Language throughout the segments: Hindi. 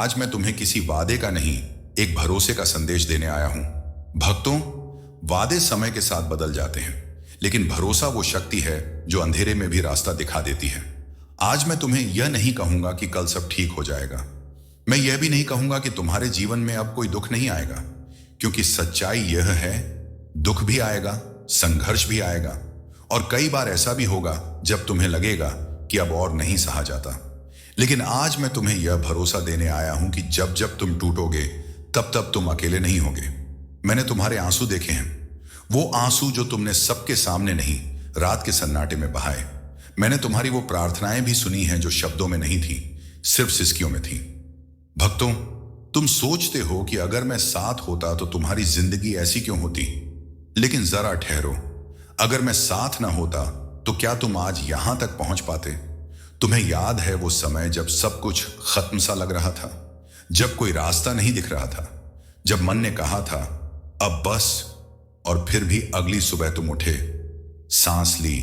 आज मैं तुम्हें किसी वादे का नहीं, एक भरोसे का संदेश देने आया हूं। भक्तों, वादे समय के साथ बदल जाते हैं, लेकिन भरोसा वो शक्ति है जो अंधेरे में भी रास्ता दिखा देती है। आज मैं तुम्हें यह नहीं कहूंगा कि कल सब ठीक हो जाएगा। मैं यह भी नहीं कहूंगा कि तुम्हारे जीवन में अब कोई दुख नहीं आएगा, क्योंकि सच्चाई यह है, दुख भी आएगा, संघर्ष भी आएगा, और कई बार ऐसा भी होगा जब तुम्हें लगेगा कि अब और नहीं सहा जाता। लेकिन आज मैं तुम्हें यह भरोसा देने आया हूं कि जब जब तुम टूटोगे, तब तब तुम अकेले नहीं होगे। मैंने तुम्हारे आंसू देखे हैं, वो आंसू जो तुमने सबके सामने नहीं, रात के सन्नाटे में बहाए। मैंने तुम्हारी वो प्रार्थनाएं भी सुनी हैं जो शब्दों में नहीं थी, सिर्फ सिसकियों में थी। भक्तों, तुम सोचते हो कि अगर मैं साथ होता तो तुम्हारी जिंदगी ऐसी क्यों होती। लेकिन जरा ठहरो, अगर मैं साथ ना होता तो क्या तुम आज यहां तक पहुंच पाते। तुम्हें याद है वो समय जब सब कुछ खत्म सा लग रहा था, जब कोई रास्ता नहीं दिख रहा था, जब मन ने कहा था अब बस, और फिर भी अगली सुबह तुम उठे, सांस ली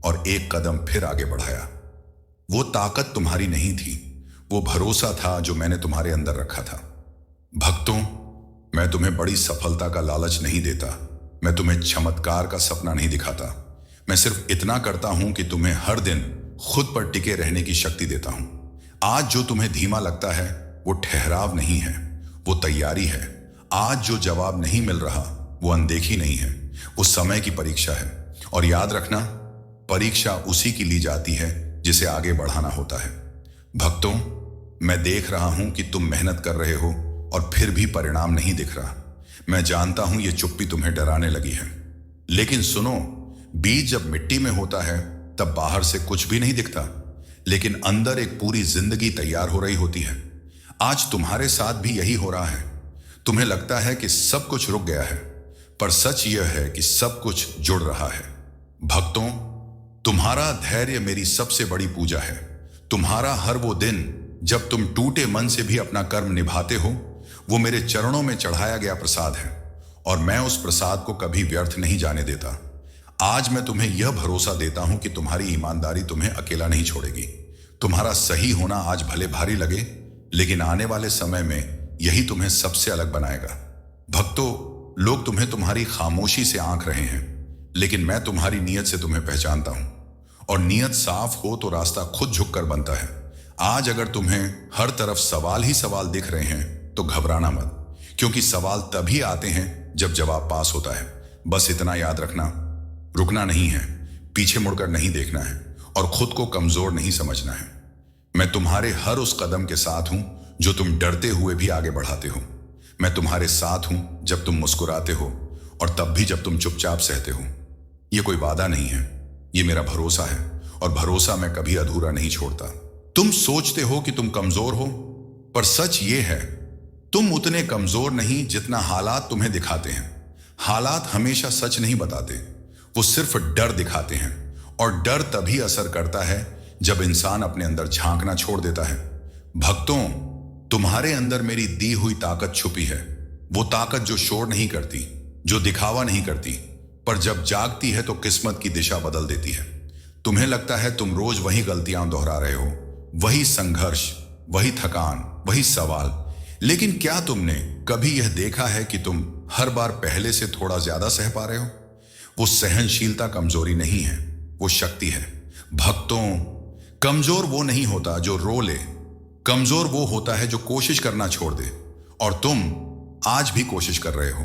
और एक कदम फिर आगे बढ़ाया। वो ताकत तुम्हारी नहीं थी, वो भरोसा था जो मैंने तुम्हारे अंदर रखा था। भक्तों, मैं तुम्हें बड़ी सफलता का लालच नहीं देता, मैं तुम्हें चमत्कार का सपना नहीं दिखाता। मैं सिर्फ इतना करता हूं कि तुम्हें हर दिन खुद पर टिके रहने की शक्ति देता हूं। आज जो तुम्हें धीमा लगता है वो ठहराव नहीं है, वो तैयारी है। आज जो जवाब नहीं मिल रहा वो अनदेखी नहीं है, वो समय की परीक्षा है। और याद रखना, परीक्षा उसी की ली जाती है जिसे आगे बढ़ाना होता है। भक्तों, मैं देख रहा हूं कि तुम मेहनत कर रहे हो और फिर भी परिणाम नहीं दिख रहा। मैं जानता हूं ये चुप्पी तुम्हें डराने लगी है, लेकिन सुनो, बीज जब मिट्टी में होता है तब बाहर से कुछ भी नहीं दिखता, लेकिन अंदर एक पूरी जिंदगी तैयार हो रही होती है। आज तुम्हारे साथ भी यही हो रहा है। तुम्हें लगता है कि सब कुछ रुक गया है, पर सच यह है कि सब कुछ जुड़ रहा है। भक्तों, तुम्हारा धैर्य मेरी सबसे बड़ी पूजा है। तुम्हारा हर वो दिन जब तुम टूटे मन से भी अपना कर्म निभाते हो, वो मेरे चरणों में चढ़ाया गया प्रसाद है, और मैं उस प्रसाद को कभी व्यर्थ नहीं जाने देता। आज मैं तुम्हें यह भरोसा देता हूं कि तुम्हारी ईमानदारी तुम्हें अकेला नहीं छोड़ेगी। तुम्हारा सही होना आज भले भारी लगे, लेकिन आने वाले समय में यही तुम्हें सबसे अलग बनाएगा। भक्तों, लोग तुम्हें तुम्हारी खामोशी से आंक रहे हैं, लेकिन मैं तुम्हारी नीयत से तुम्हें पहचानता हूं, और नीयत साफ हो तो रास्ता खुद झुककर बनता है। आज अगर तुम्हें हर तरफ सवाल ही सवाल दिख रहे हैं तो घबराना मत, क्योंकि सवाल तभी आते हैं जब जवाब पास होता है। बस इतना याद रखना, रुकना नहीं है, पीछे मुड़कर नहीं देखना है, और खुद को कमजोर नहीं समझना है। मैं तुम्हारे हर उस कदम के साथ हूं जो तुम डरते हुए भी आगे बढ़ाते हो। मैं तुम्हारे साथ हूं जब तुम मुस्कुराते हो, और तब भी जब तुम चुपचाप सहते हो। यह कोई वादा नहीं है, यह मेरा भरोसा है, और भरोसा मैं कभी अधूरा नहीं छोड़ता। तुम सोचते हो कि तुम कमजोर हो, पर सच ये है, तुम उतने कमजोर नहीं जितना हालात तुम्हें दिखाते हैं। हालात हमेशा सच नहीं बताते, वो सिर्फ डर दिखाते हैं, और डर तभी असर करता है जब इंसान अपने अंदर झांकना छोड़ देता है। भक्तों, तुम्हारे अंदर मेरी दी हुई ताकत छुपी है, वो ताकत जो शोर नहीं करती, जो दिखावा नहीं करती, पर जब जागती है तो किस्मत की दिशा बदल देती है। तुम्हें लगता है तुम रोज वही गलतियां दोहरा रहे हो, वही संघर्ष, वही थकान, वही सवाल, लेकिन क्या तुमने कभी यह देखा है कि तुम हर बार पहले से थोड़ा ज्यादा सह पा रहे हो। वो सहनशीलता कमजोरी नहीं है, वो शक्ति है। भक्तों, कमजोर वो नहीं होता जो रो ले, कमजोर वो होता है जो कोशिश करना छोड़ दे। और तुम आज भी कोशिश कर रहे हो।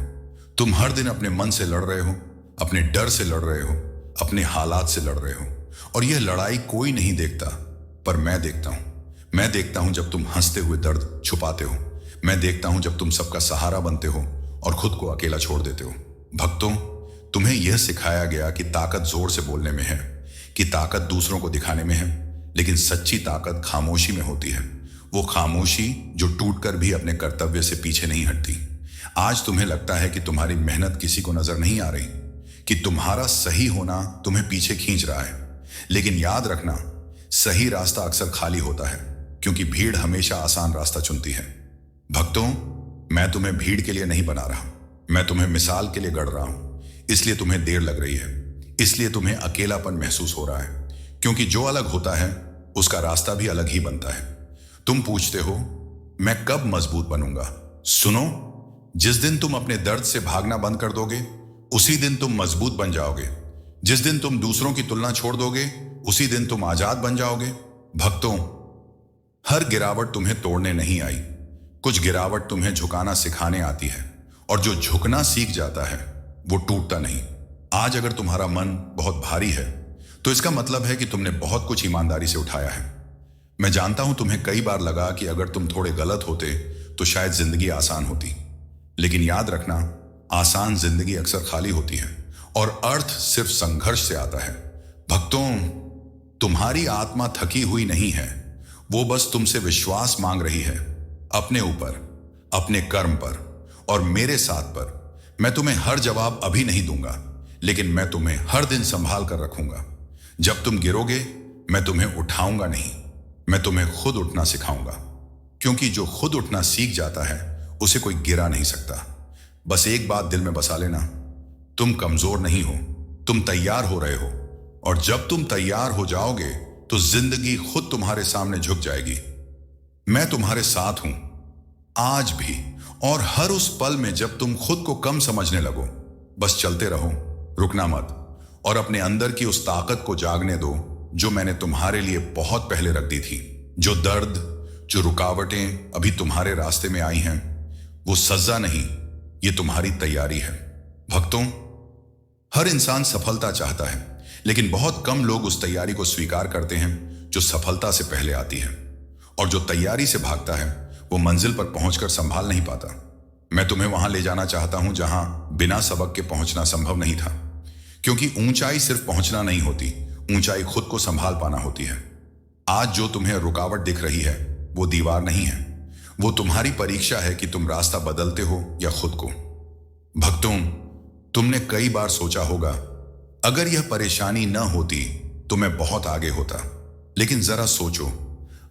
तुम हर दिन अपने मन से लड़ रहे हो, अपने डर से लड़ रहे हो, अपने हालात से लड़ रहे हो, और यह लड़ाई कोई नहीं देखता, पर मैं देखता हूं। मैं देखता हूं जब तुम हंसते हुए दर्द छुपाते हो। मैं देखता हूं जब तुम सबका सहारा बनते हो और खुद को अकेला छोड़ देते हो। भक्तों, तुम्हें यह सिखाया गया कि ताकत जोर से बोलने में है, कि ताकत दूसरों को दिखाने में है, लेकिन सच्ची ताकत खामोशी में होती है। वो खामोशी जो टूटकर भी अपने कर्तव्य से पीछे नहीं हटती। आज तुम्हें लगता है कि तुम्हारी मेहनत किसी को नजर नहीं आ रही, कि तुम्हारा सही होना तुम्हें पीछे खींच रहा है, लेकिन याद रखना, सही रास्ता अक्सर खाली होता है, क्योंकि भीड़ हमेशा आसान रास्ता चुनती है। भक्तों, मैं तुम्हें भीड़ के लिए नहीं बना रहा, मैं तुम्हें मिसाल के लिए गढ़ रहा हूं। इसलिए तुम्हें देर लग रही है, इसलिए तुम्हें अकेलापन महसूस हो रहा है, क्योंकि जो अलग होता है उसका रास्ता भी अलग ही बनता है। तुम पूछते हो मैं कब मजबूत बनूंगा? सुनो, जिस दिन तुम अपने दर्द से भागना बंद कर दोगे, उसी दिन तुम मजबूत बन जाओगे। जिस दिन तुम दूसरों की तुलना छोड़ दोगे, उसी दिन तुम आजाद बन जाओगे। भक्तों, हर गिरावट तुम्हें तोड़ने नहीं आई। कुछ गिरावट तुम्हें झुकाना सिखाने आती है, और जो झुकना सीख जाता है वो टूटता नहीं। आज अगर तुम्हारा मन बहुत भारी है, तो इसका मतलब है कि तुमने बहुत कुछ ईमानदारी से उठाया है। मैं जानता हूं तुम्हें कई बार लगा कि अगर तुम थोड़े गलत होते तो शायद जिंदगी आसान होती, लेकिन याद रखना, आसान जिंदगी अक्सर खाली होती है और अर्थ सिर्फ संघर्ष से आता है। भक्तों, तुम्हारी आत्मा थकी हुई नहीं है, वो बस तुमसे विश्वास मांग रही है, अपने ऊपर, अपने कर्म पर और मेरे साथ पर। मैं तुम्हें हर जवाब अभी नहीं दूंगा, लेकिन मैं तुम्हें हर दिन संभाल कर रखूंगा। जब तुम गिरोगे, मैं तुम्हें उठाऊंगा नहीं, मैं तुम्हें खुद उठना सिखाऊंगा, क्योंकि जो खुद उठना सीख जाता है उसे कोई गिरा नहीं सकता। बस एक बात दिल में बसा लेना, तुम कमजोर नहीं हो, तुम तैयार हो रहे हो, और जब तुम तैयार हो जाओगे तो जिंदगी खुद तुम्हारे सामने झुक जाएगी। मैं तुम्हारे साथ हूं, आज भी और हर उस पल में जब तुम खुद को कम समझने लगो। बस चलते रहो, रुकना मत, और अपने अंदर की उस ताकत को जागने दो जो मैंने तुम्हारे लिए बहुत पहले रख दी थी। जो दर्द, जो रुकावटें अभी तुम्हारे रास्ते में आई हैं, वो सजा नहीं, ये तुम्हारी तैयारी है। भक्तों, हर इंसान सफलता चाहता है, लेकिन बहुत कम लोग उस तैयारी को स्वीकार करते हैं जो सफलता से पहले आती है। और जो तैयारी से भागता है वो मंजिल पर पहुंचकर संभाल नहीं पाता। मैं तुम्हें वहां ले जाना चाहता हूं जहां बिना सबक के पहुंचना संभव नहीं था, क्योंकि ऊंचाई सिर्फ पहुंचना नहीं होती, ऊंचाई खुद को संभाल पाना होती है। आज जो तुम्हें रुकावट दिख रही है वो दीवार नहीं है, वो तुम्हारी परीक्षा है कि तुम रास्ता बदलते हो या खुद को। भक्तों, तुमने कई बार सोचा होगा, अगर यह परेशानी न होती तो मैं बहुत आगे होता। लेकिन जरा सोचो,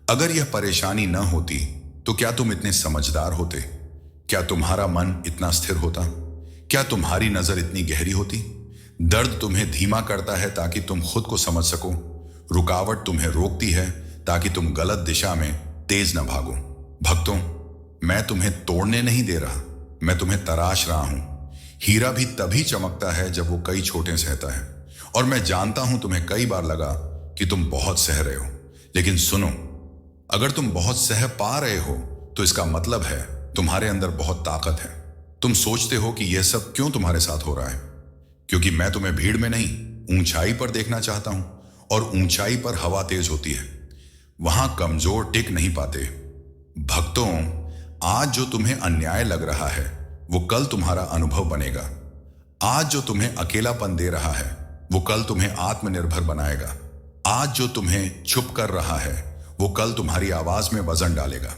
अगर यह परेशानी न होती तो क्या तुम इतने समझदार होते? क्या तुम्हारा मन इतना स्थिर होता? क्या तुम्हारी नजर इतनी गहरी होती? दर्द तुम्हें धीमा करता है ताकि तुम खुद को समझ सको। रुकावट तुम्हें रोकती है ताकि तुम गलत दिशा में तेज न भागो। भक्तों, मैं तुम्हें तोड़ने नहीं दे रहा, मैं तुम्हें तराश रहा हूं। हीरा भी तभी चमकता है जब वो कई छोटे सहता है। और मैं जानता हूं तुम्हें कई बार लगा कि तुम बहुत सह रहे हो, लेकिन सुनो, अगर तुम बहुत सह पा रहे हो तो इसका मतलब है तुम्हारे अंदर बहुत ताकत है। तुम सोचते हो कि यह सब क्यों तुम्हारे साथ हो रहा है? क्योंकि मैं तुम्हें भीड़ में नहीं, ऊंचाई पर देखना चाहता हूं, और ऊंचाई पर हवा तेज होती है, वहां कमजोर टिक नहीं पाते। भक्तों, आज जो तुम्हें अन्याय लग रहा है वो कल तुम्हारा अनुभव बनेगा। आज जो तुम्हें अकेलापन दे रहा है वो कल तुम्हें आत्मनिर्भर बनाएगा। आज जो तुम्हें चुप कर रहा है वो कल तुम्हारी आवाज में वजन डालेगा।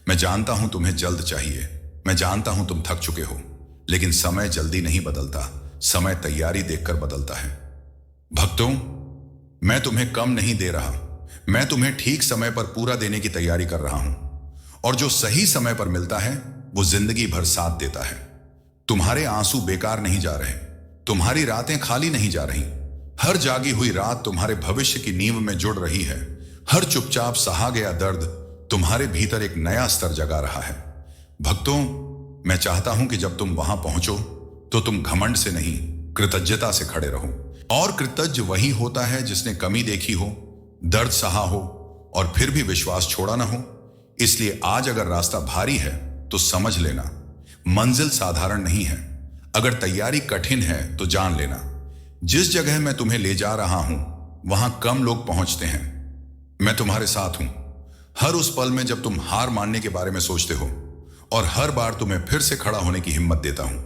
मैं जानता हूं तुम्हें जल्द चाहिए, मैं जानता हूं तुम थक चुके हो, लेकिन समय जल्दी नहीं बदलता, समय तैयारी देखकर बदलता है। भक्तों, मैं तुम्हें कम नहीं दे रहा, मैं तुम्हें ठीक समय पर पूरा देने की तैयारी कर रहा हूं। और जो सही समय पर मिलता है वो जिंदगी भर साथ देता है। तुम्हारे आंसू बेकार नहीं जा रहे, तुम्हारी रातें खाली नहीं जा रही। हर जागी हुई रात तुम्हारे भविष्य की नींव में जुड़ रही है। हर चुपचाप सहा गया दर्द तुम्हारे भीतर एक नया स्तर जगा रहा है। भक्तों, मैं चाहता हूं कि जब तुम वहां पहुंचो तो तुम घमंड से नहीं, कृतज्ञता से खड़े रहो। और कृतज्ञ वही होता है जिसने कमी देखी हो, दर्द सहा हो और फिर भी विश्वास छोड़ा ना हो। इसलिए आज अगर रास्ता भारी है तो समझ लेना, मंजिल साधारण नहीं है। अगर तैयारी कठिन है तो जान लेना, जिस जगह मैं तुम्हें ले जा रहा हूं वहां कम लोग पहुंचते हैं। मैं तुम्हारे साथ हूं, हर उस पल में जब तुम हार मानने के बारे में सोचते हो, और हर बार तुम्हें फिर से खड़ा होने की हिम्मत देता हूं,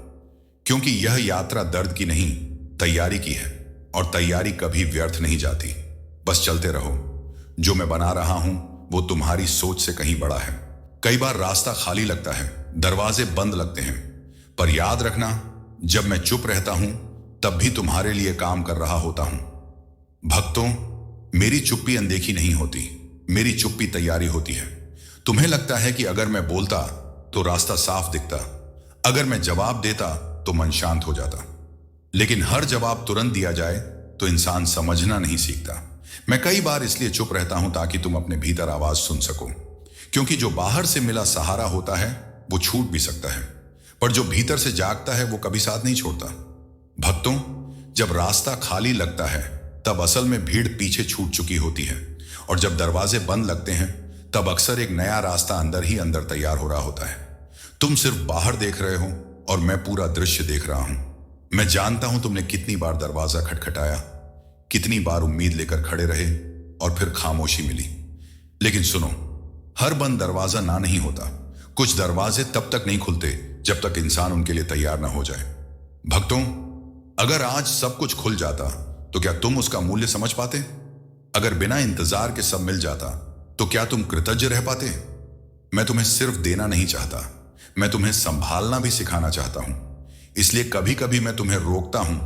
क्योंकि यह यात्रा दर्द की नहीं, तैयारी की है, और तैयारी कभी व्यर्थ नहीं जाती। बस चलते रहो, जो मैं बना रहा हूं वो तुम्हारी सोच से कहीं बड़ा है। कई बार रास्ता खाली लगता है, दरवाजे बंद लगते हैं, पर याद रखना, जब मैं चुप रहता हूं तब भी तुम्हारे लिए काम कर रहा होता हूं। भक्तों, मेरी चुप्पी अनदेखी नहीं होती, मेरी चुप्पी तैयारी होती है। तुम्हें लगता है कि अगर मैं बोलता तो रास्ता साफ दिखता, अगर मैं जवाब देता तो मन शांत हो जाता, लेकिन हर जवाब तुरंत दिया जाए तो इंसान समझना नहीं सीखता। मैं कई बार इसलिए चुप रहता हूं ताकि तुम अपने भीतर आवाज सुन सको, क्योंकि जो बाहर से मिला सहारा होता है वो छूट भी सकता है, पर जो भीतर से जागता है वो कभी साथ नहीं छोड़ता। भक्तों, जब रास्ता खाली लगता है तब असल में भीड़ पीछे छूट चुकी होती है, और जब दरवाजे बंद लगते हैं तब अक्सर एक नया रास्ता अंदर ही अंदर तैयार हो रहा होता है। तुम सिर्फ बाहर देख रहे हो और मैं पूरा दृश्य देख रहा हूं। मैं जानता हूं तुमने कितनी बार दरवाजा खटखटाया, कितनी बार उम्मीद लेकर खड़े रहे और फिर खामोशी मिली। लेकिन सुनो, हर बंद दरवाजा ना नहीं होता। कुछ दरवाजे तब तक नहीं खुलते जब तक इंसान उनके लिए तैयार ना हो जाए। भक्तों, अगर आज सब कुछ खुल जाता तो क्या तुम उसका मूल्य समझ पाते? अगर बिना इंतजार के सब मिल जाता तो क्या तुम कृतज्ञ रह पाते? मैं तुम्हें सिर्फ देना नहीं चाहता, मैं तुम्हें संभालना भी सिखाना चाहता हूं। इसलिए कभी कभी मैं तुम्हें रोकता हूं,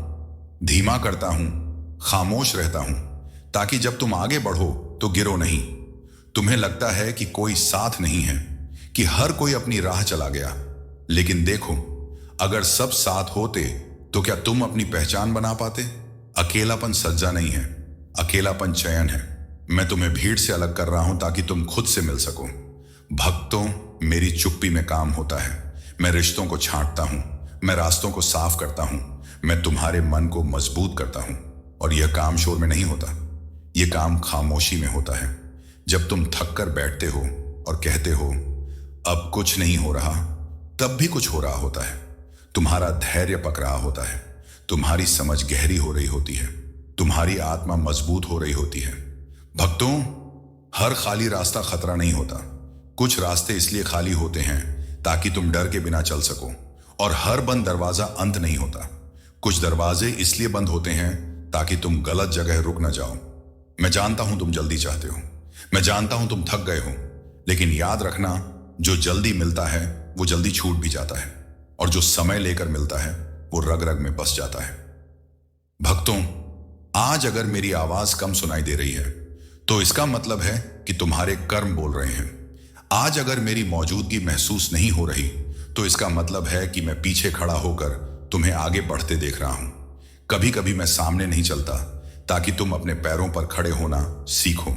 धीमा करता हूं, खामोश रहता हूं, ताकि जब तुम आगे बढ़ो तो गिरो नहीं। तुम्हें लगता है कि कोई साथ नहीं है, कि हर कोई अपनी राह चला गया। लेकिन देखो, अगर सब साथ होते तो क्या तुम अपनी पहचान बना पाते? अकेलापन सज्जा नहीं है, अकेलापन चयन है। मैं तुम्हें भीड़ से अलग कर रहा हूं ताकि तुम खुद से मिल सको। भक्तों, मेरी चुप्पी में काम होता है। मैं रिश्तों को छांटता हूं, मैं रास्तों को साफ करता हूं, मैं तुम्हारे मन को मजबूत करता हूं। और यह काम शोर में नहीं होता, यह काम खामोशी में होता है। जब तुम थक कर बैठते हो और कहते हो अब कुछ नहीं हो रहा, तब भी कुछ हो रहा होता है। तुम्हारा धैर्य पक रहा होता है, तुम्हारी समझ गहरी हो रही होती है, तुम्हारी आत्मा मजबूत हो रही होती है। भक्तों, हर खाली रास्ता खतरा नहीं होता। कुछ रास्ते इसलिए खाली होते हैं ताकि तुम डर के बिना चल सको। और हर बंद दरवाजा अंत नहीं होता। कुछ दरवाजे इसलिए बंद होते हैं ताकि तुम गलत जगह रुक न जाओ। मैं जानता हूं तुम जल्दी चाहते हो, मैं जानता हूं तुम थक गए हो, लेकिन याद रखना, जो जल्दी मिलता है वो जल्दी छूट भी जाता है, और जो समय लेकर मिलता है वो रग रग में बस जाता है। भक्तों, आज अगर मेरी आवाज कम सुनाई दे रही है तो इसका मतलब है कि तुम्हारे कर्म बोल रहे हैं। आज अगर मेरी मौजूदगी महसूस नहीं हो रही तो इसका मतलब है कि मैं पीछे खड़ा होकर तुम्हें आगे बढ़ते देख रहा हूं। कभी कभी मैं सामने नहीं चलता ताकि तुम अपने पैरों पर खड़े होना सीखो,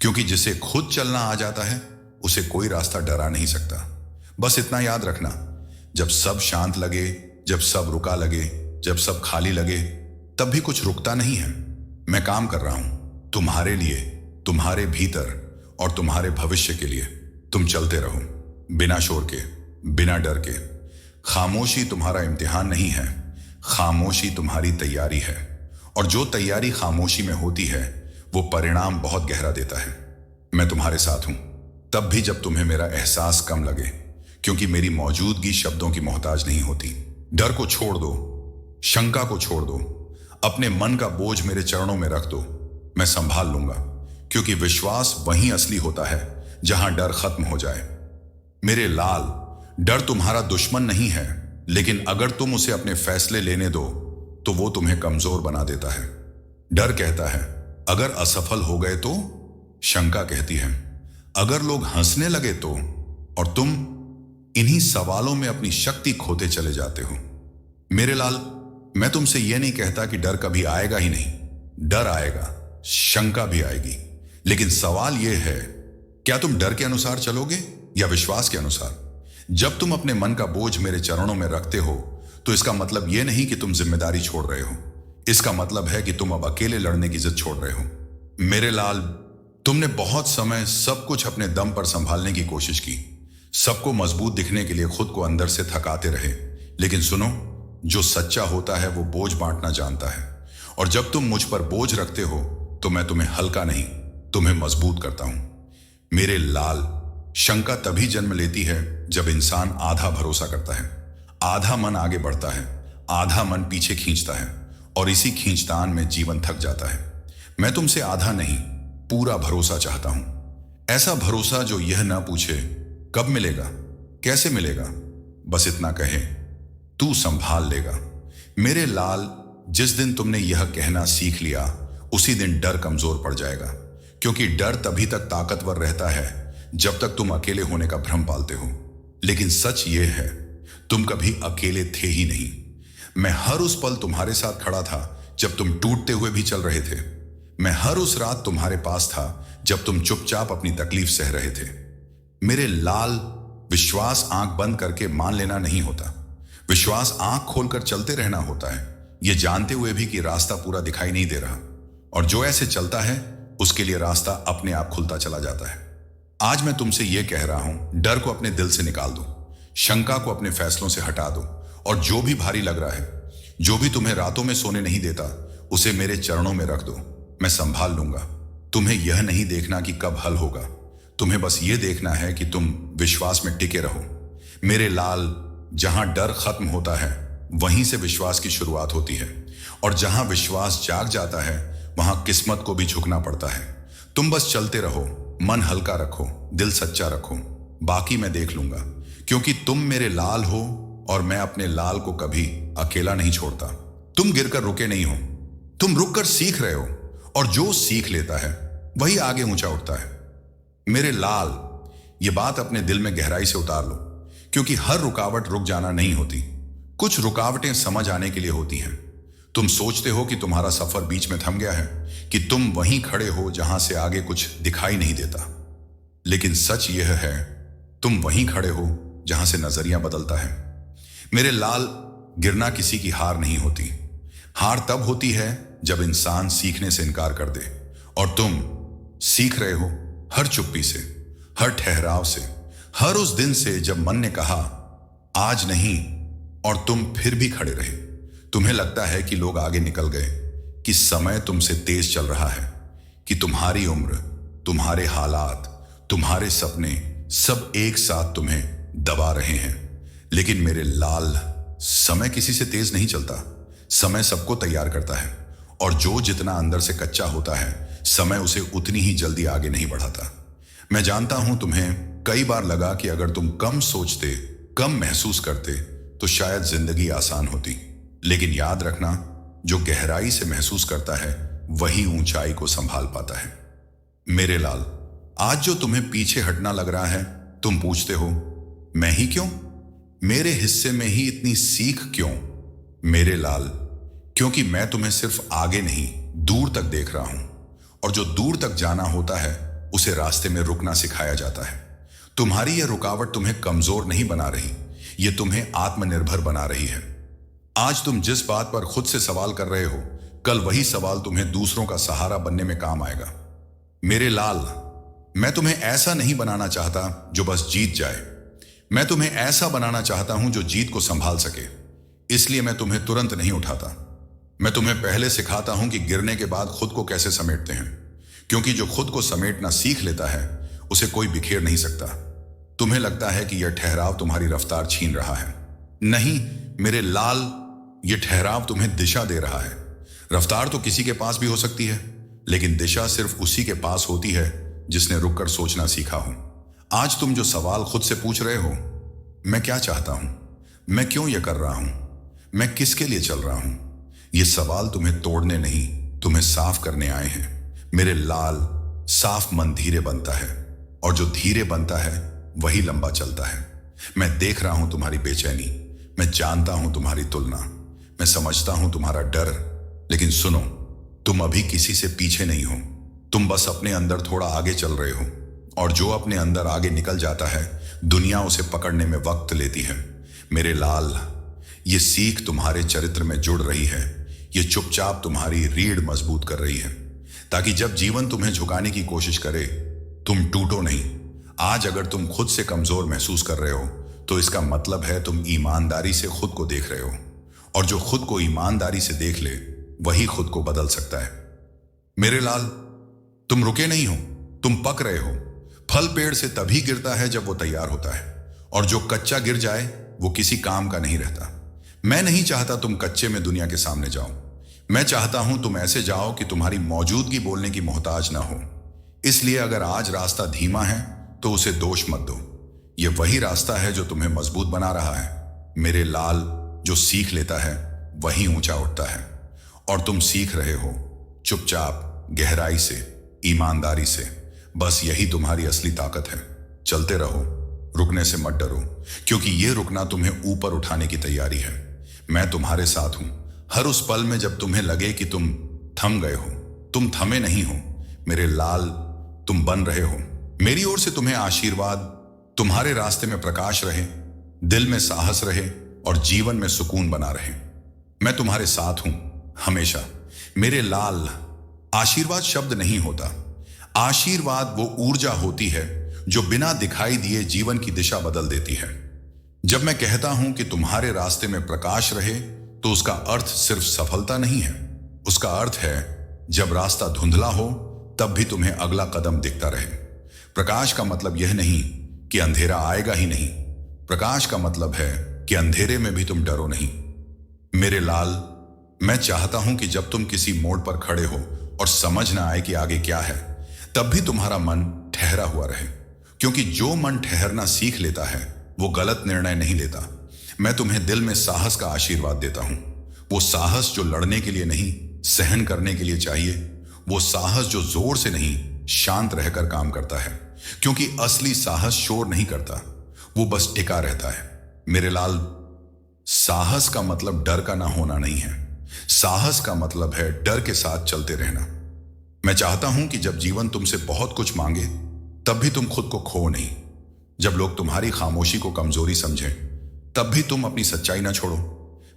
क्योंकि जिसे खुद चलना आ जाता है उसे कोई रास्ता डरा नहीं सकता। बस इतना याद रखना, जब सब शांत लगे, जब सब रुका लगे, जब सब खाली लगे, तब भी कुछ रुकता नहीं है। मैं काम कर रहा हूं तुम्हारे लिए, तुम्हारे भीतर और तुम्हारे भविष्य के लिए। तुम चलते रहो, बिना शोर के, बिना डर के। खामोशी तुम्हारा इम्तिहान नहीं है, खामोशी तुम्हारी तैयारी है। और जो तैयारी खामोशी में होती है वो परिणाम बहुत गहरा देता है। मैं तुम्हारे साथ हूं, तब भी जब तुम्हें मेरा एहसास कम लगे, क्योंकि मेरी मौजूदगी शब्दों की मोहताज नहीं होती। डर को छोड़ दो, शंका को छोड़ दो, अपने मन का बोझ मेरे चरणों में रख दो। मैं संभाल लूंगा, क्योंकि विश्वास वहीं असली होता है जहां डर खत्म हो जाए। मेरे लाल, डर तुम्हारा दुश्मन नहीं है, लेकिन अगर तुम उसे अपने फैसले लेने दो तो वो तुम्हें कमजोर बना देता है। डर कहता है अगर असफल हो गए तो, शंका कहती है अगर लोग हंसने लगे तो, और तुम इन्हीं सवालों में अपनी शक्ति खोते चले जाते हो। मेरे लाल, मैं तुमसे यह नहीं कहता कि डर कभी आएगा ही नहीं। डर आएगा, शंका भी आएगी, लेकिन सवाल यह है, क्या तुम डर के अनुसार चलोगे या विश्वास के अनुसार? जब तुम अपने मन का बोझ मेरे चरणों में रखते हो तो इसका मतलब यह नहीं कि तुम जिम्मेदारी छोड़ रहे हो। इसका मतलब है कि तुम अब अकेले लड़ने की जिद छोड़ रहे हो। मेरे लाल, तुमने बहुत समय सब कुछ अपने दम पर संभालने की कोशिश की, सबको मजबूत दिखने के लिए खुद को अंदर से थकाते रहे। लेकिन सुनो, जो सच्चा होता है वो बोझ बांटना जानता है। और जब तुम मुझ पर बोझ रखते हो तो मैं तुम्हें हल्का नहीं, तुम्हें मजबूत करता हूं। मेरे लाल, शंका तभी जन्म लेती है जब इंसान आधा भरोसा करता है। आधा मन आगे बढ़ता है, आधा मन पीछे खींचता है, और इसी खींचतान में जीवन थक जाता है। मैं तुमसे आधा नहीं, पूरा भरोसा चाहता हूं। ऐसा भरोसा जो यह ना पूछे कब मिलेगा, कैसे मिलेगा, बस इतना कहे तू संभाल लेगा। मेरे लाल, जिस दिन तुमने यह कहना सीख लिया उसी दिन डर कमजोर पड़ जाएगा, क्योंकि डर तभी तक ताकतवर रहता है जब तक तुम अकेले होने का भ्रम पालते हो। लेकिन सच यह है, तुम कभी अकेले थे ही नहीं। मैं हर उस पल तुम्हारे साथ खड़ा था जब तुम टूटते हुए भी चल रहे थे। मैं हर उस रात तुम्हारे पास था जब तुम चुपचाप अपनी तकलीफ सह रहे थे। मेरे लाल, विश्वास आंख बंद करके मान लेना नहीं होता। विश्वास आंख खोलकर चलते रहना होता है, यह जानते हुए भी कि रास्ता पूरा दिखाई नहीं दे रहा। और जो ऐसे चलता है उसके लिए रास्ता अपने आप खुलता चला जाता है। आज मैं तुमसे यह कह रहा हूं, डर को अपने दिल से निकाल दो, शंका को अपने फैसलों से हटा दो, और जो भी भारी लग रहा है, जो भी तुम्हें रातों में सोने नहीं देता, उसे मेरे चरणों में रख दो। मैं संभाल लूंगा। तुम्हें यह नहीं देखना कि कब हल होगा, तुम्हें बस यह देखना है कि तुम विश्वास में टिके रहो। मेरे लाल, जहां डर खत्म होता है वहीं से विश्वास की शुरुआत होती है, और जहां विश्वास जाग जाता है वहां किस्मत को भी झुकना पड़ता है। तुम बस चलते रहो, मन हल्का रखो, दिल सच्चा रखो, बाकी मैं देख लूंगा, क्योंकि तुम मेरे लाल हो और मैं अपने लाल को कभी अकेला नहीं छोड़ता। तुम गिरकर रुके नहीं हो, तुम रुककर सीख रहे हो, और जो सीख लेता है वही आगे ऊंचा उठता है। मेरे लाल, ये बात अपने दिल में गहराई से उतार लो, क्योंकि हर रुकावट रुक जाना नहीं होती। कुछ रुकावटें समझ आने के लिए होती हैं। तुम सोचते हो कि तुम्हारा सफर बीच में थम गया है, कि तुम वहीं खड़े हो जहां से आगे कुछ दिखाई नहीं देता, लेकिन सच यह है, तुम वहीं खड़े हो जहां से नजरिया बदलता है। मेरे लाल, गिरना किसी की हार नहीं होती। हार तब होती है जब इंसान सीखने से इनकार कर दे, और तुम सीख रहे हो हर चुप्पी से, हर ठहराव से, हर उस दिन से जब मन ने कहा आज नहीं, और तुम फिर भी खड़े रहे। तुम्हें लगता है कि लोग आगे निकल गए, कि समय तुमसे तेज चल रहा है, कि तुम्हारी उम्र, तुम्हारे हालात, तुम्हारे सपने सब एक साथ तुम्हें दबा रहे हैं। लेकिन मेरे लाल, समय किसी से तेज नहीं चलता। समय सबको तैयार करता है, और जो जितना अंदर से कच्चा होता है, समय उसे उतनी ही जल्दी आगे नहीं बढ़ाता। मैं जानता हूं तुम्हें कई बार लगा कि अगर तुम कम सोचते, कम महसूस करते, तो शायद जिंदगी आसान होती। लेकिन याद रखना, जो गहराई से महसूस करता है वही ऊंचाई को संभाल पाता है। मेरे लाल, आज जो तुम्हें पीछे हटना लग रहा है, तुम पूछते हो मैं ही क्यों, मेरे हिस्से में ही इतनी सीख क्यों? मेरे लाल, क्योंकि मैं तुम्हें सिर्फ आगे नहीं, दूर तक देख रहा हूं, और जो दूर तक जाना होता है उसे रास्ते में रुकना सिखाया जाता है। तुम्हारी यह रुकावट तुम्हें कमजोर नहीं बना रही, यह तुम्हें आत्मनिर्भर बना रही है। आज तुम जिस बात पर खुद से सवाल कर रहे हो, कल वही सवाल तुम्हें दूसरों का सहारा बनने में काम आएगा। मेरे लाल, मैं तुम्हें ऐसा नहीं बनाना चाहता जो बस जीत जाए। मैं तुम्हें ऐसा बनाना चाहता हूं जो जीत को संभाल सके। इसलिए मैं तुम्हें तुरंत नहीं उठाता। मैं तुम्हें पहले सिखाता हूं कि गिरने के बाद खुद को कैसे समेटते हैं, क्योंकि जो खुद को समेटना सीख लेता है उसे कोई बिखेर नहीं सकता। तुम्हें लगता है कि यह ठहराव तुम्हारी रफ्तार छीन रहा है। नहीं मेरे लाल, यह ठहराव तुम्हें दिशा दे रहा है। रफ्तार तो किसी के पास भी हो सकती है, लेकिन दिशा सिर्फ उसी के पास होती है जिसने रुककर सोचना सीखा हो। आज तुम जो सवाल खुद से पूछ रहे हो, मैं क्या चाहता हूं, मैं क्यों यह कर रहा हूं, मैं किसके लिए चल रहा हूं, ये सवाल तुम्हें तोड़ने नहीं, तुम्हें साफ करने आए हैं। मेरे लाल, साफ मन धीरे बनता है, और जो धीरे बनता है वही लंबा चलता है। मैं देख रहा हूं तुम्हारी बेचैनी, मैं जानता हूं तुम्हारी तुलना, मैं समझता हूं तुम्हारा डर। लेकिन सुनो, तुम अभी किसी से पीछे नहीं हो, तुम बस अपने अंदर थोड़ा आगे चल रहे हो, और जो अपने अंदर आगे निकल जाता है दुनिया उसे पकड़ने में वक्त लेती है। मेरे लाल, ये सीख तुम्हारे चरित्र में जुड़ रही है, ये चुपचाप तुम्हारी रीढ़ मजबूत कर रही है, ताकि जब जीवन तुम्हें झुकाने की कोशिश करे तुम टूटो नहीं। आज अगर तुम खुद से कमजोर महसूस कर रहे हो, तो इसका मतलब है तुम ईमानदारी से खुद को देख रहे हो, और जो खुद को ईमानदारी से देख ले वही खुद को बदल सकता है। मेरे लाल, तुम रुके नहीं हो, तुम पक रहे हो। फल पेड़ से तभी गिरता है जब वो तैयार होता है, और जो कच्चा गिर जाए वो किसी काम का नहीं रहता। मैं नहीं चाहता तुम कच्चे में दुनिया के सामने जाओ। मैं चाहता हूं तुम ऐसे जाओ कि तुम्हारी मौजूदगी बोलने की मोहताज ना हो। इसलिए अगर आज रास्ता धीमा है तो उसे दोष मत दो, यह वही रास्ता है जो तुम्हें मजबूत बना रहा है। मेरे लाल, जो सीख लेता है वही ऊंचा उठता है, और तुम सीख रहे हो चुपचाप, गहराई से, ईमानदारी से। बस यही तुम्हारी असली ताकत है। चलते रहो, रुकने से मत डरो, क्योंकि यह रुकना तुम्हें ऊपर उठाने की तैयारी है। मैं तुम्हारे साथ हूं हर उस पल में जब तुम्हें लगे कि तुम थम गए हो। तुम थमे नहीं हो मेरे लाल, तुम बन रहे हो। मेरी ओर से तुम्हें आशीर्वाद, तुम्हारे रास्ते में प्रकाश रहे, दिल में साहस रहे और जीवन में सुकून बना रहे। मैं तुम्हारे साथ हूं हमेशा। मेरे लाल, आशीर्वाद शब्द नहीं होता। आशीर्वाद वो ऊर्जा होती है जो बिना दिखाई दिए जीवन की दिशा बदल देती है। जब मैं कहता हूं कि तुम्हारे रास्ते में प्रकाश रहे, तो उसका अर्थ सिर्फ सफलता नहीं है। उसका अर्थ है जब रास्ता धुंधला हो तब भी तुम्हें अगला कदम दिखता रहे। प्रकाश का मतलब यह नहीं कि अंधेरा आएगा ही नहीं। प्रकाश का मतलब है कि अंधेरे में भी तुम डरो नहीं। मेरे लाल, मैं चाहता हूं कि जब तुम किसी मोड़ पर खड़े हो और समझ ना आए कि आगे क्या है, तब भी तुम्हारा मन ठहरा हुआ रहे, क्योंकि जो मन ठहरना सीख लेता है वो गलत निर्णय नहीं लेता। मैं तुम्हें दिल में साहस का आशीर्वाद देता हूं। वो साहस जो लड़ने के लिए नहीं, सहन करने के लिए चाहिए। वो साहस जो जोर से नहीं, शांत रहकर काम करता है, क्योंकि असली साहस शोर नहीं करता, वो बस टिका रहता है। मेरे लाल, साहस का मतलब डर का ना होना नहीं है। साहस का मतलब है डर के साथ चलते रहना। मैं चाहता हूं कि जब जीवन तुमसे बहुत कुछ मांगे, तब भी तुम खुद को खो नहीं। जब लोग तुम्हारी खामोशी को कमजोरी समझें, तब भी तुम अपनी सच्चाई ना छोड़ो।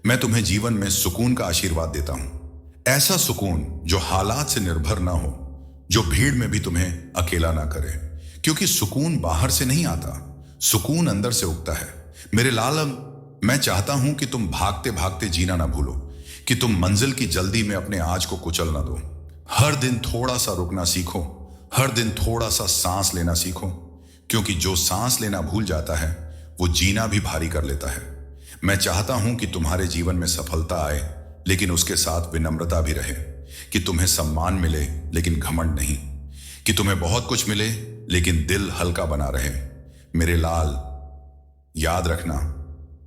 मैं तुम्हें जीवन में सुकून का आशीर्वाद देता हूं। ऐसा सुकून जो हालात से निर्भर ना हो, जो भीड़ में भी तुम्हें अकेला ना करे, क्योंकि सुकून बाहर से नहीं आता, सुकून अंदर से उगता है। मेरे लाल, मैं चाहता हूं कि तुम भागते भागते जीना ना भूलो, कि तुम मंजिल की जल्दी में अपने आज को कुचल ना दो। हर दिन थोड़ा सा रुकना सीखो, हर दिन थोड़ा सा सांस लेना सीखो, क्योंकि जो सांस लेना भूल जाता है वो जीना भी भारी कर लेता है। मैं चाहता हूं कि तुम्हारे जीवन में सफलता आए, लेकिन उसके साथ विनम्रता भी रहे, कि तुम्हें सम्मान मिले लेकिन घमंड नहीं, कि तुम्हें बहुत कुछ मिले लेकिन दिल हल्का बना रहे। मेरे लाल, याद रखना,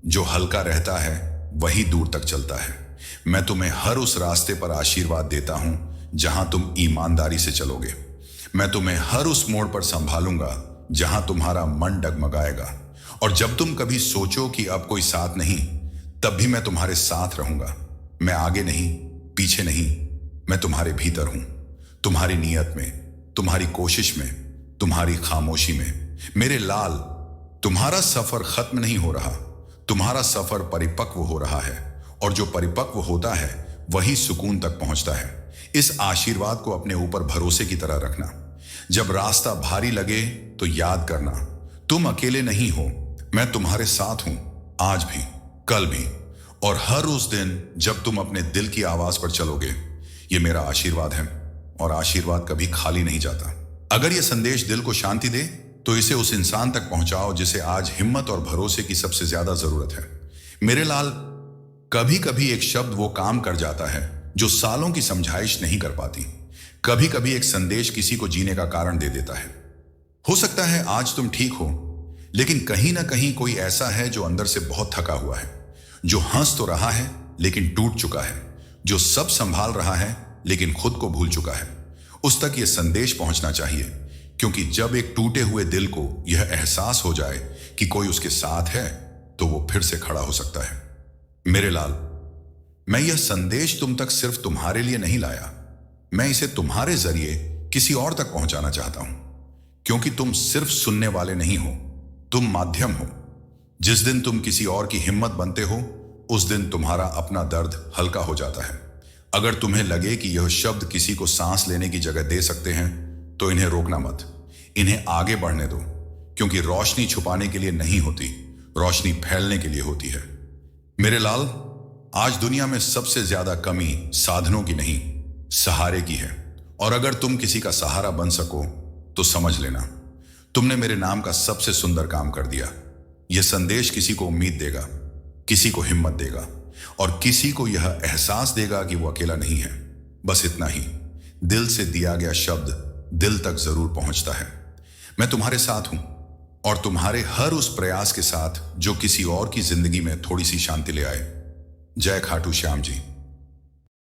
जो हल्का रहता है वही दूर तक चलता है। मैं तुम्हें हर उस रास्ते पर आशीर्वाद देता हूं जहां तुम ईमानदारी से चलोगे। मैं तुम्हें हर उस मोड़ पर संभालूंगा जहां तुम्हारा मन डगमगाएगा। और जब तुम कभी सोचो कि अब कोई साथ नहीं, तब भी मैं तुम्हारे साथ रहूंगा। मैं आगे नहीं, पीछे नहीं, मैं तुम्हारे भीतर हूं, तुम्हारी नीयत में, तुम्हारी कोशिश में, तुम्हारी खामोशी में। मेरे लाल, तुम्हारा सफर खत्म नहीं हो रहा, तुम्हारा सफर परिपक्व हो रहा है, और जो परिपक्व होता है वही सुकून तक पहुंचता है। इस आशीर्वाद को अपने ऊपर भरोसे की तरह रखना। जब रास्ता भारी लगे तो याद करना, तुम अकेले नहीं हो। मैं तुम्हारे साथ हूं, आज भी, कल भी, और हर उस दिन जब तुम अपने दिल की आवाज पर चलोगे। ये मेरा आशीर्वाद है, और आशीर्वाद कभी खाली नहीं जाता। अगर यह संदेश दिल को शांति दे, तो इसे उस इंसान तक पहुंचाओ जिसे आज हिम्मत और भरोसे की सबसे ज्यादा जरूरत है। मेरे लाल, कभी कभी एक शब्द वो काम कर जाता है जो सालों की समझाइश नहीं कर पाती। कभी कभी एक संदेश किसी को जीने का कारण दे देता है। हो सकता है आज तुम ठीक हो, लेकिन कहीं ना कहीं कोई ऐसा है जो अंदर से बहुत थका हुआ है, जो हंस तो रहा है लेकिन टूट चुका है, जो सब संभाल रहा है लेकिन खुद को भूल चुका है। उस तक यह संदेश पहुंचना चाहिए, क्योंकि जब एक टूटे हुए दिल को यह एहसास हो जाए कि कोई उसके साथ है, तो वो फिर से खड़ा हो सकता है। मेरे लाल, मैं यह संदेश तुम तक सिर्फ तुम्हारे लिए नहीं लाया, मैं इसे तुम्हारे जरिए किसी और तक पहुंचाना चाहता हूं, क्योंकि तुम सिर्फ सुनने वाले नहीं हो, तुम माध्यम हो। जिस दिन तुम किसी और की हिम्मत बनते हो, उस दिन तुम्हारा अपना दर्द हल्का हो जाता है। अगर तुम्हें लगे कि यह शब्द किसी को सांस लेने की जगह दे सकते हैं, तो इन्हें रोकना मत, इन्हें आगे बढ़ने दो, क्योंकि रोशनी छुपाने के लिए नहीं होती, रोशनी फैलने के लिए होती है। मेरे लाल, आज दुनिया में सबसे ज्यादा कमी साधनों की नहीं, सहारे की है। और अगर तुम किसी का सहारा बन सको, तो समझ लेना तुमने मेरे नाम का सबसे सुंदर काम कर दिया। यह संदेश किसी को उम्मीद देगा, किसी को हिम्मत देगा, और किसी को यह एहसास देगा कि वो अकेला नहीं है। बस इतना ही, दिल से दिया गया शब्द दिल तक जरूर पहुंचता है। मैं तुम्हारे साथ हूं, और तुम्हारे हर उस प्रयास के साथ जो किसी और की जिंदगी में थोड़ी सी शांति ले आए। जय खाटू श्याम जी।